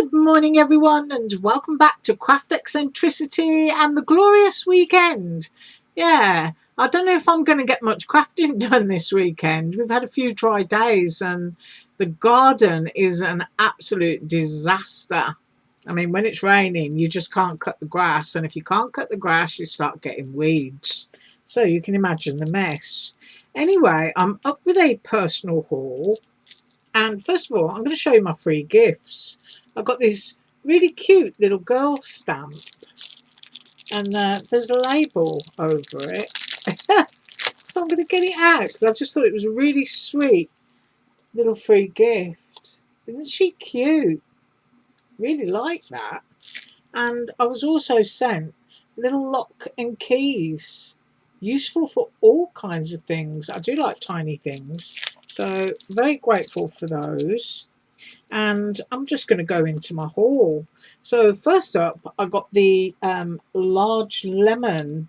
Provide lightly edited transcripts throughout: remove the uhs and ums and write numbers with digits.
Good morning, everyone, and welcome back to Craft Eccentricity and the glorious weekend. Yeah, I don't know if I'm going to get much crafting done this weekend. We've had a few dry days, and the garden is an absolute disaster. I mean, when it's raining, you just can't cut the grass, and if you can't cut the grass, you start getting weeds. So you can imagine the mess. Anyway, I'm up with a personal haul. And first of all, I'm going to show you my free gifts. I've got this really cute little girl stamp, and there's a label over it. So I'm going to get it out because I just thought it was a really sweet little free gift. Isn't she cute? Really like that. And I was also sent little lock and keys, useful for all kinds of things. I do like tiny things, so very grateful for those. And I'm just going to go into my haul. So first up, I got the large lemon,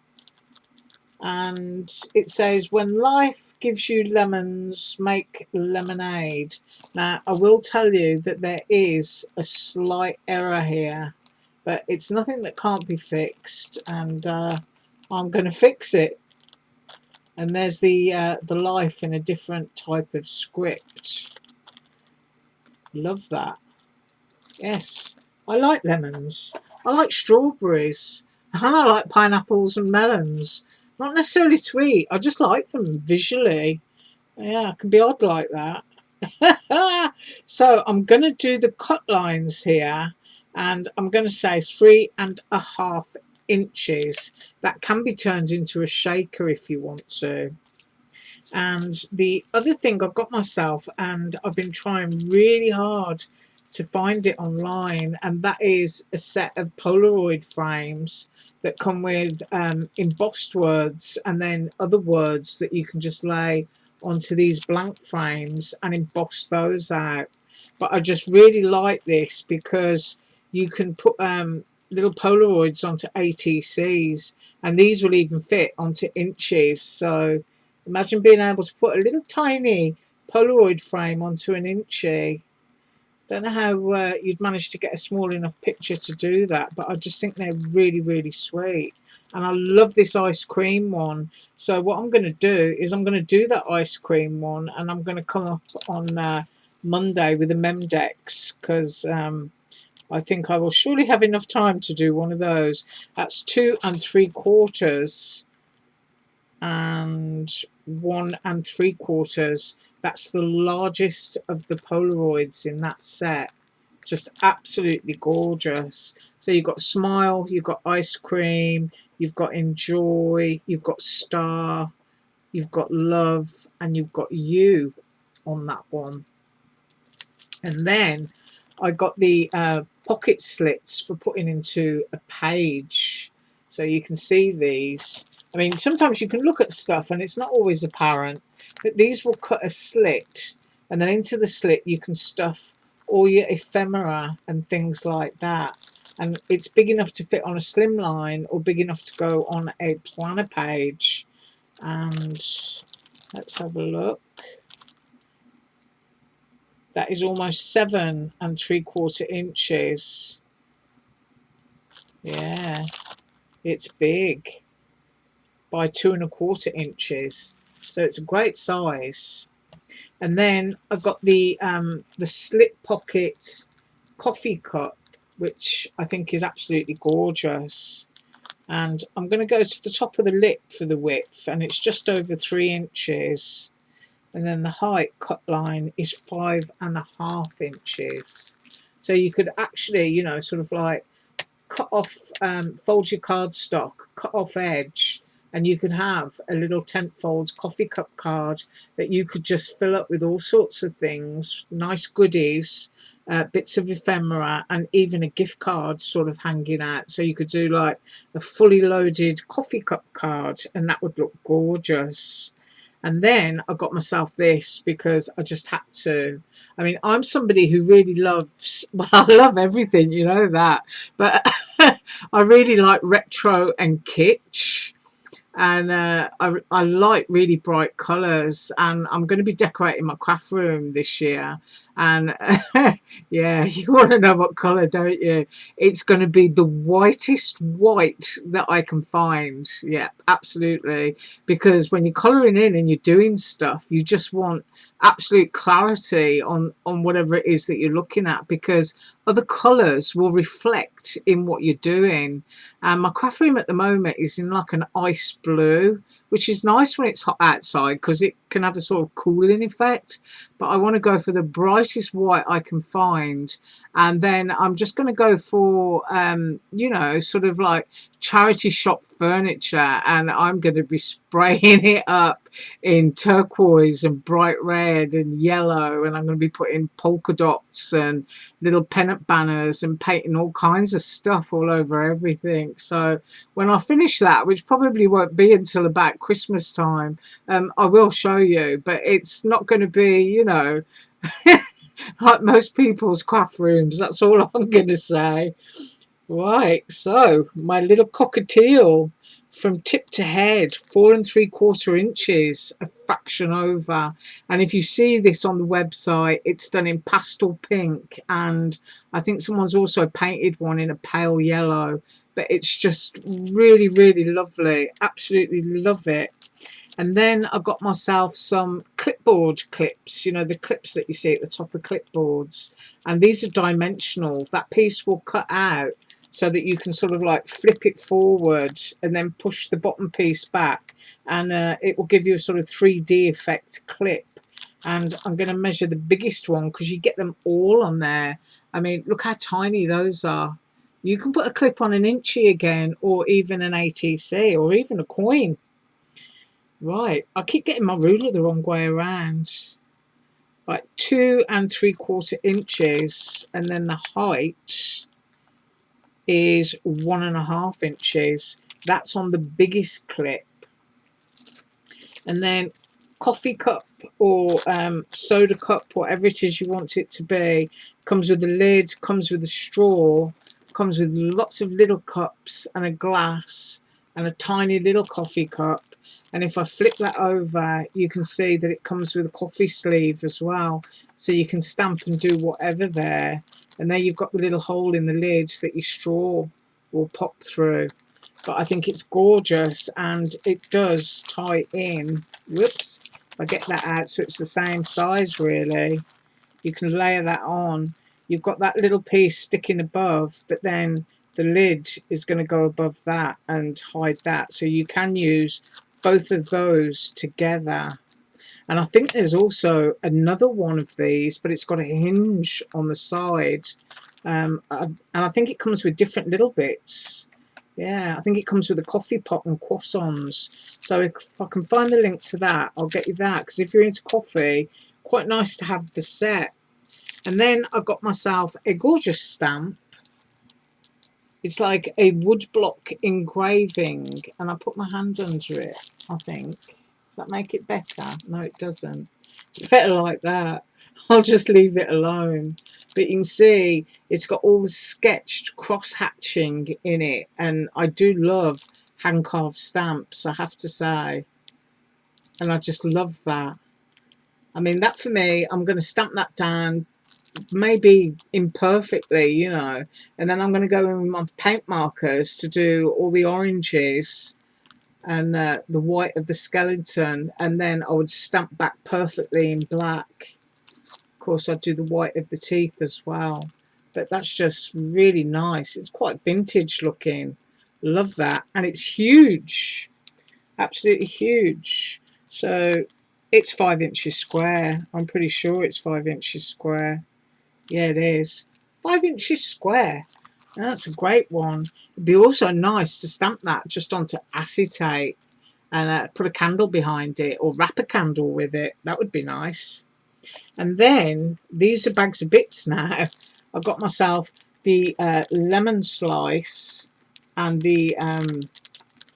and it says, when life gives you lemons, make lemonade. Now, I will tell you that there is a slight error here, but it's nothing that can't be fixed, and I'm going to fix it. And there's the life in a different type of script. Love that. Yes, I like lemons. I like strawberries. And I like pineapples and melons. Not necessarily sweet. I just like them visually. Yeah, I can be odd like that. So I'm going to do the cut lines here. And I'm going to say 3.5 inches. That can be turned into a shaker if you want to. And the other thing I've got myself, and I've been trying really hard to find it online, and that is a set of Polaroid frames that come with embossed words and then other words that you can just lay onto these blank frames and emboss those out. But I just really like this because you can put little Polaroids onto ATCs, and these will even fit onto inches. So imagine being able to put a little tiny Polaroid frame onto an inchy. Don't know how you'd manage to get a small enough picture to do that, but I just think they're really, really sweet. And I love this ice cream one. So what I'm going to do is I'm going to do that ice cream one, and I'm going to come up on Monday with a Memdex, because I think I will surely have enough time to do one of those. That's 2 3/4 and 1 3/4. That's the largest of the Polaroids in that set. Just absolutely gorgeous. So you've got smile, you've got ice cream, you've got enjoy, you've got star, you've got love, and you've got you on that one. And then I got the pocket slits for putting into a page. So you can see these. I mean, sometimes you can look at stuff and it's not always apparent, but these will cut a slit, and then into the slit you can stuff all your ephemera and things like that. And it's big enough to fit on a slimline or big enough to go on a planner page. And let's have a look. That is almost 7 3/4 inches. Yeah, it's big by 2 1/4 inches. So it's a great size. And then I've got the slip pocket coffee cup, which I think is absolutely gorgeous. And I'm going to go to the top of the lip for the width, and it's just over 3 inches. And then the height cut line is 5.5 inches. So you could actually, you know, sort of like cut off, fold your cardstock, cut off edge, and you could have a little tent folds coffee cup card that you could just fill up with all sorts of things, nice goodies, bits of ephemera, and even a gift card sort of hanging out. So you could do like a fully loaded coffee cup card, and that would look gorgeous. And then I got myself this because I just had to. I mean, I'm somebody who really loves, well, I love everything, you know that, but I really like retro and kitsch. And I like really bright colours, and I'm going to be decorating my craft room this year. And yeah, you want to know what colour, don't you? It's going to be the whitest white that I can find. Yeah, absolutely. Because when you're colouring in and you're doing stuff, you just want absolute clarity on whatever it is that you're looking at, because other colours will reflect in what you're doing. And my craft room at the moment is in like an ice blue, which is nice when it's hot outside because it can have a sort of cooling effect. But I want to go for the brightest white I can find. And then I'm just going to go for, you know, sort of like charity shop furniture. And I'm going to be spraying it up in turquoise and bright red and yellow. And I'm going to be putting polka dots and little pennant banners and painting all kinds of stuff all over everything. So when I finish that, which probably won't be until about Christmas time, I will show you, but it's not going to be, you know, like most people's craft rooms. That's all I'm going to say. Right, so my little cockatiel, from tip to head, 4 3/4 inches, a fraction over. And if you see this on the website, it's done in pastel pink, and I think someone's also painted one in a pale yellow. But it's just really, really lovely. Absolutely love it. And then I got myself some clipboard clips, you know, the clips that you see at the top of clipboards. And these are dimensional. That piece will cut out so that you can sort of like flip it forward and then push the bottom piece back. And it will give you a sort of 3D effect clip. And I'm going to measure the biggest one because you get them all on there. I mean, look how tiny those are. You can put a clip on an inchy again, or even an ATC, or even a coin. Right, I keep getting my ruler the wrong way around. Right, 2 3/4 inches, and then the height is 1.5 inches. That's on the biggest clip. And then coffee cup or soda cup, whatever it is you want it to be, comes with a lid, comes with a straw, comes with lots of little cups and a glass and a tiny little coffee cup. And if I flip that over, you can see that it comes with a coffee sleeve as well, so you can stamp and do whatever there. And there you've got the little hole in the lid that your straw will pop through. But I think it's gorgeous, and it does tie in. Whoops, if I get that out so it's the same size really, you can layer that on. You've got that little piece sticking above, but then the lid is going to go above that and hide that, so you can use both of those together. And I think there's also another one of these, but it's got a hinge on the side, and I think it comes with different little bits. Yeah, I think it comes with a coffee pot and croissants. So if I can find the link to that, I'll get you that, because if you're into coffee, quite nice to have the set. And then I got myself a gorgeous stamp. It's like a woodblock engraving, and I put my hand under it, I think. Does that make it better? No, it doesn't. It's better like that. I'll just leave it alone. But you can see it's got all the sketched cross hatching in it, and I do love hand carved stamps, I have to say. And I just love that. I mean, that for me, I'm going to stamp that down, maybe imperfectly, you know, and then I'm going to go in with my paint markers to do all the oranges and the white of the skeleton, and then I would stamp back perfectly in black. Of course, I'd do the white of the teeth as well, but that's just really nice. It's quite vintage looking. Love that. And it's huge, absolutely huge. So it's 5 inches square. I'm pretty sure it's 5 inches square. Yeah, it is 5 inches square. And that's a great one. It'd be also nice to stamp that just onto acetate and put a candle behind it, or wrap a candle with it. That would be nice. And then these are bags of bits now. I've got myself the lemon slice and the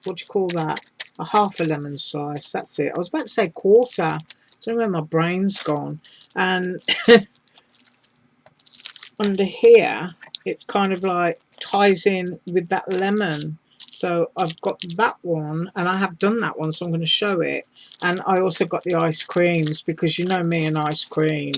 what do you call that? A half a lemon slice. That's it. I was about to say quarter. I don't know where my brain's gone. And under here, it's kind of like ties in with that lemon. So I've got that one, and I have done that one, so I'm going to show it. And I also got the ice creams, because you know me and ice cream.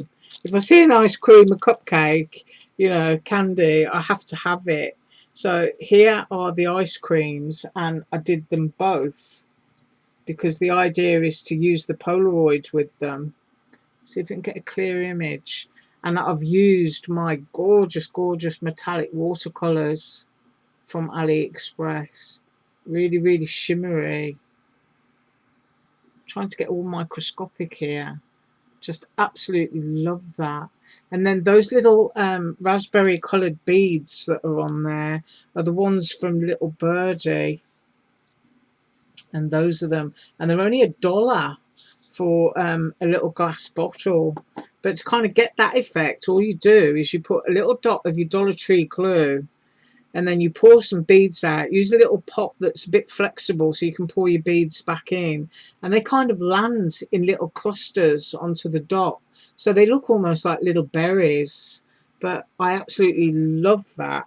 If I see an ice cream, a cupcake, you know, candy, I have to have it. So here are the ice creams, and I did them both because the idea is to use the Polaroid with them. See if we can get a clear image. And I've used my gorgeous, gorgeous metallic watercolours from AliExpress. Really, really shimmery. Trying to get all microscopic here. Just absolutely love that. And then those little raspberry coloured beads that are on there are the ones from Little Birdie. And those are them. And they're only $1 for a little glass bottle. But to kind of get that effect, all you do is you put a little dot of your Dollar Tree glue, and then you pour some beads out. Use a little pot that's a bit flexible so you can pour your beads back in, and they kind of land in little clusters onto the dot, so they look almost like little berries. But I absolutely love that.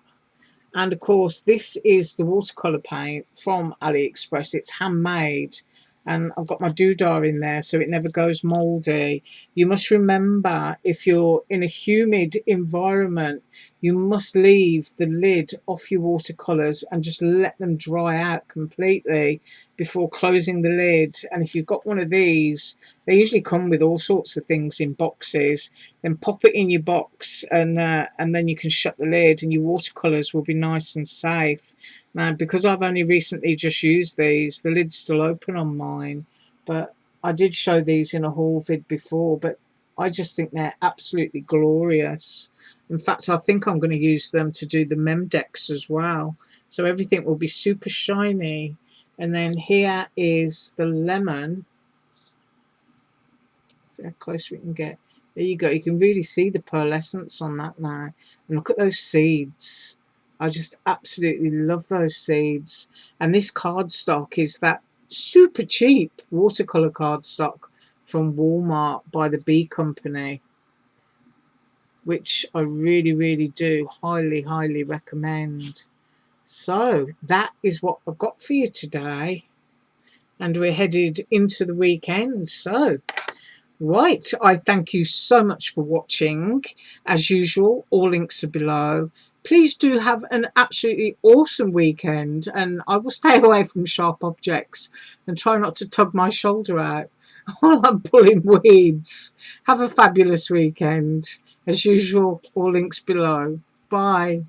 And of course, this is the watercolor paint from AliExpress. It's handmade, and I've got my doodah in there so it never goes moldy. You must remember, if you're in a humid environment, you must leave the lid off your watercolors and just let them dry out completely before closing the lid. And if you've got one of these, they usually come with all sorts of things in boxes. Then pop it in your box, and then you can shut the lid, and your watercolors will be nice and safe. Now, because I've only recently just used these, the lid's still open on mine, but I did show these in a haul vid before. But I just think they're absolutely glorious. In fact, I think I'm going to use them to do the mem decks as well, so everything will be super shiny. And then here is the lemon. See how close we can get. There you go. You can really see the pearlescence on that now. And look at those seeds. I just absolutely love those seeds. And this cardstock is that super cheap watercolor cardstock from Walmart by the Bee Company, which I really, really do highly, highly recommend. So that is what I've got for you today. And we're headed into the weekend. So right, I thank you so much for watching. As usual, all links are below. Please do have an absolutely awesome weekend, and I will stay away from sharp objects and try not to tug my shoulder out while I'm pulling weeds. Have a fabulous weekend. As usual, all links below. Bye.